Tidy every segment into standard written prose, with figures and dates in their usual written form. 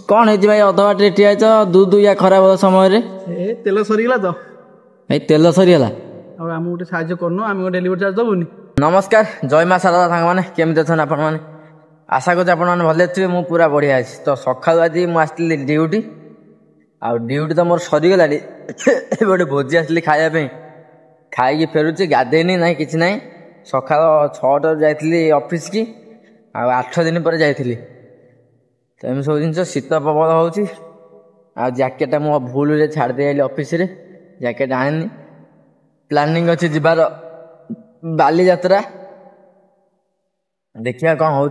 कौन है भाई अध बाटे ठिया दूध या खराब समय तेल सरीगला तो भाई तेल सरीगला आम गोटे साहाଯ୍य करनु आम डेलीवरी चार्ज दबुनी। नमस्कार जय माँ शारदा सांग मैंने केमी अच्छा आपण मैंने आशा करूँ आपण मैंने भले थे मु पूरा बढ़िया अच्छी तो सका आज मुझे ड्यूटी आ ड्यूटी तो मोर सरीगला गोटे भोजी आसली खायापी खाई फेरुची गाधेनी ना कि ना सका 6टा जाइली ऑफिस की 8 दिन पर जाइली तो एम सब जिन शीत प्रबल हो जैकेटा मो भूल छाड़ दे ऑफिस रे जैकेट आनी प्लानिंग अच्छी जीवार बाली यात्रा देखिया कौन हो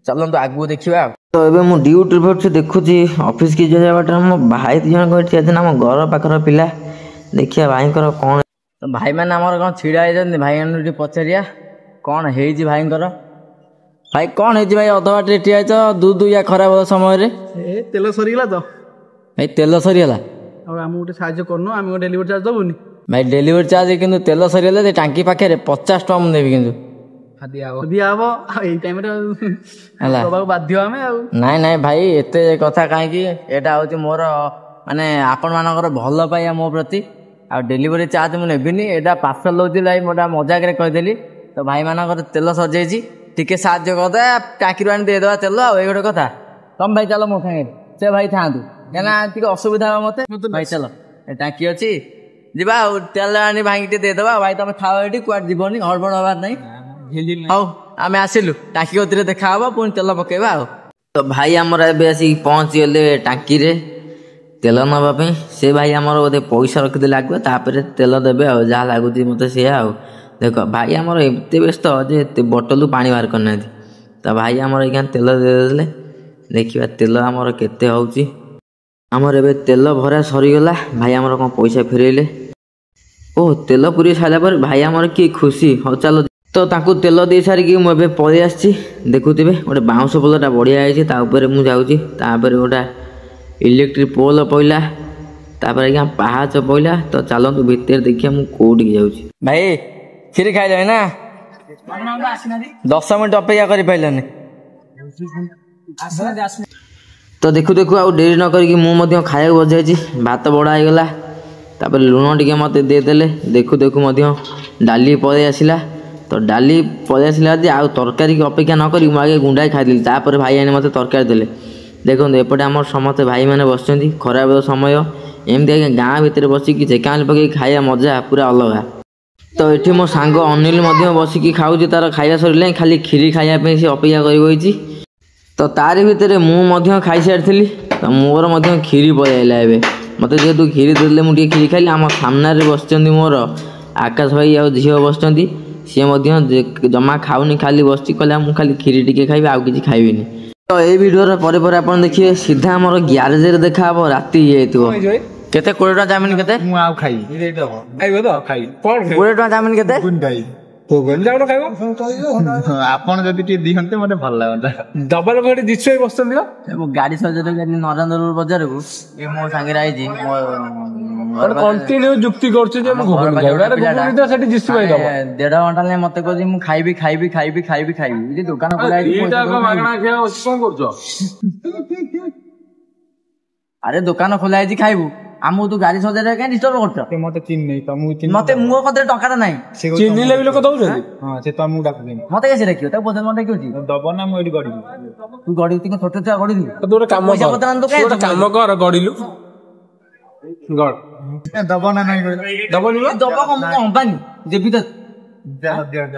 चलते आगू देखा तो ये मुझे ड्यूटी पर देखुची ऑफिस की जो बाट मो भाई जन ना आम घर पाखर पिला देखिए भाई कौन तो भाई मैंने आमर कौन छिड़ा होती भाई मैंने पचारिया कौन है भाई भाई कौन है भाई अध बाटे ठिया दूध या खराब समय तेल सरीगला तो भाई तेल सरीगला आम गोटे साहाଯ୍य करनु आम डेलीवरी चार्ज दबुनी भाई डेलीवरी चार्ज किंतु तेल सरीगला टांकी पाखे 50 टका मुझे देवी किंतु नाई नाई भाई एत कथा कहीं एटा हूँ मोर माने आपण मानकर भल पाइबा मो प्रति आ डेलीवरी चार्ज मुझे एटा पार्सल होती भाई मोटा मजाक कहीदेली तो भाई मानकर तेल सरजाई टिके साहाଯ୍य करदे टाँकी आनी देदेवा तेल आ गोटे कथा तुम भाई चलो मो सागे से भाई था कहीं असुविधा हम मत भाई चलो टाँकी अच्छी जा तेल आनी भाई देदेवा भाई तुम खाओ ये कुआ जीवन हड़बड़ हबार नहीं हाँ आम आसिलु टाँकी गति देखा पुणी तेल पकेबा तो भाई आमर एवं पहुँची गले टाँकी रे तेल नापी से भाई आमर बोधे पैसा रखिदे आगे तापर तेल देवे जहाँ लगुच मत सी आउ देख भाई आमर एत व्यस्त जे बोतल पानी बाहर करना तो भाई आमर ये तेल देदेले देखा तेल आमर केते होउची आमर एबे तेल भरा सरीगला भाई आमर कौन पैसा फेरेले ओ तेल पूरी सारा पर भाई आमर कि खुशी हो चलो तो ताकू तेल दे सारिकी मुझे पलि आसी देखुवे गोटे बाउंश पोलटा बढ़िया है मुझे तापर गोटा इलेक्ट्रिक पोल पड़ा तापर आज्ञा पाहाच पड़ा तो चलतु भितर देखिए मुझे कौटी जाऊँ भाई क्षीर खाई ना 10 मिनट अपेक्षा कर पाइलानी तो देखु देखु आउ डेरी न करी मुझे खाया बजाई भात बड़ा होगला तापर लुण टे मत देदेले देखु देखु डाली पलि आसला तो डाली पलि आसला आउ तरकारी की अपेक्षा न करी मुझे गुंडाई खाईदी तापर भाई आने मत तरकारी देले देखो एपटे आम समस्त भाई मैंने बस खराब समय एमती गाँ भितर बसिकी चेकाल पकई खाया मजा पूरा अलग तो ये मो सांग अनिल बसिकी खाऊँ तार खाया सर खाली खीरी खायापी सी अपेक्षा कर तो तारी भितर मुझे खाई सारी तो मोर खीरी पलैला ए मत जेहेतु खीरी देते मुझे खीरी खाई आम सामने बस मोर आकाश भाई आ झील बस सी जमा खाऊनी खाली बस कहला मुझे खाली खीरी टी खाई आउ कि खाइबी तो ये वीडियो पर अपन देखिए सीधा आम ग्यारेज देखा राति केते 20 टका जामिन केते मु आ खाई खाइबो तो खाई 20 टका जामिन केते गुन खाई कोगन जाउन खाइबो आपन जदी टी दिहंते मते भल लागता डबल गाड़ी दिछै बस्तन दियो मो गाड़ी सजरे गनी नरेंद्रपुर बाजार को ए मो संगे राई जी मो कंटिन्यू जुक्ति करछ जे मो घर जाउडा रे गुन तो सेठी जिसु भाई दबो 1.5 घंटा ले मते को जी मु खाइबी खाइबी खाइबी खाइबी खाइबी जे दुकान खोला आई एटा को मागणा खेला कोन करछ अरे दुकान खोला आई खाइबू आमु तू गाड़ी सजारे काई डिस्टर्ब करछ मते चिन नै त मु चिन मते मु कदे टका नै चिन ले लोक दउ छै हां से त मु डाक देनी मते कैसे रखियो त बोतल मते क्यों छी दबो ना मु एडी गडी तू गडी ती छोटे छोटे गडी तू तोर काम कर तू काम कर गडीलु गड दबो ना नै दबो नि दबो कम कंपनी जेबी त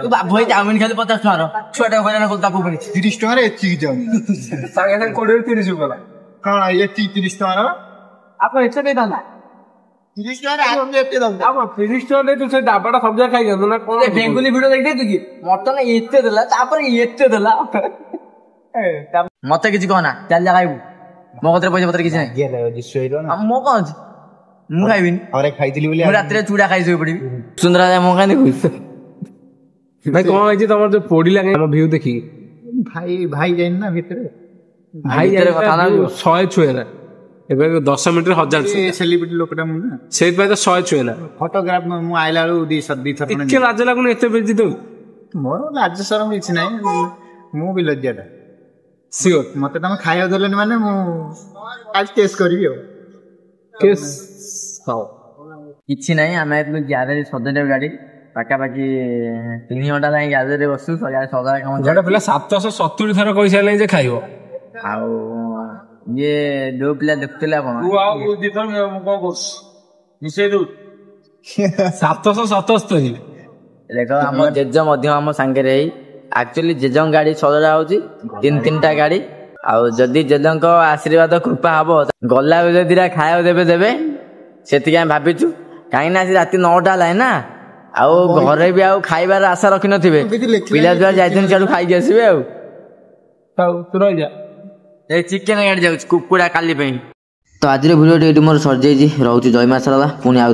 तू भाई जामिन खाली 50 टका रो छोटा होइना कोल ताकू पड़ी 30 टका रे एची जाऊ संगे संग कोडे 30 रुपया काना ये 30 टका रो आप इतना नहीं डाला 30 टका आप एते दम आप 30 टका ले तू से डाबाटा सब्जी खाई गयो ना कोन बेंगुली वीडियो देख दे तू की मटन एते देला तापर एते देला मते किछि कहना चल जा खाइबू मो कतरे पैसा पत्र किछि नै गेले दिसइरो ना मो कहन मु खाइबिन अरे खाइतिली बोली मु रात्रे चूड़ा खाइ सोइ पड़ी सुंदरा मो कानी खुश भाई कोन आइछि तमर जो पोडी लागे हम व्यू देखि भाई भाई जाइन ना भीतर भाई तेरे कथा ना 100 छुएला एबे 10 मिनिट 1000 सेलिब्रिटी लोकटा मु ना सेत भाई तो 100 छुएला फोटोग्राफ मु आइला रू 2 थर इके लाज लागुन एते बेजी दउ ମୋର ଲାଜ ସରମ କିଛି ନାହିଁ ମୁଁ ବି ଲଜ୍ଜାଟା ସିଓର ମତେ ତମେ ଖାଇବାକୁ ଦେଲେନି ମାନେ ମୁଁ ଆଜି ଟେଷ୍ଟ କରିବି ଆଉ କେସ୍ ହଉ କିଛି ନାହିଁ ଆମେ ଗ୍ୟାରେଜ ସଜାଡ଼ିବା ଗାଡ଼ି ପାଖାପାଖି 3 ଘଣ୍ଟା ଯାଇ ଗ୍ୟାରେଜରେ ବସୁ ସଜାଡ଼ା କାମ ଗୋଟେ ପିଲା 770 ଥର କହିସାରିଲାଣି ଯେ ଖାଇବ ଆଉ ଇଏ ଯୋଉ ପିଲା ଦେଖୁଥିଲେ ଆପଣ 777 ଦେଖ ଆମ ଜେଜ ମଧ୍ୟ ଆମ ସାଙ୍ଗରେ ହେଇ ଆକ୍ଚୁଆଲି ଜେଜଙ୍କ ଗାଡ଼ି ସଜଡ଼ା ହଉଛି 3-3ଟା ଗାଡ଼ି ଆଉ ଯଦି ଜେଜଙ୍କ ଆଶୀର୍ବାଦ କୃପା ହବ ଗଲାବେଳେ ଦିଟା ଖାଇବାକୁ ଦେବେ ସେତିକି ଆମେ ଭାବିଛୁ କାହିଁକି ନା ଆଜି ରାତି 9ଟା ହେଲାଣି ନା ଆଉ ଘରେ ବି ଆଉ ଖାଇବାର ଆଶା ରଖିନଥିବେ ପିଲା ଛୁଆ ଯାଇଛନ୍ତି ସିଆଡୁ ଖାଇକି ଆସିବେ ଆଉ ତୁ ରହିଯା ଏଇ ଚିକେନ ଗାଡ଼ି ଯାଉଛି କୁକୁଡ଼ା କାଲି ପାଇଁ ତ ଆଜିର ଭିଡ଼ିଓଟି ଏଠି ମୋର ସରିଯାଇଛି ରହୁଛି ଜୟ ମା ଶାରଳା ପୁଣି ଆଉ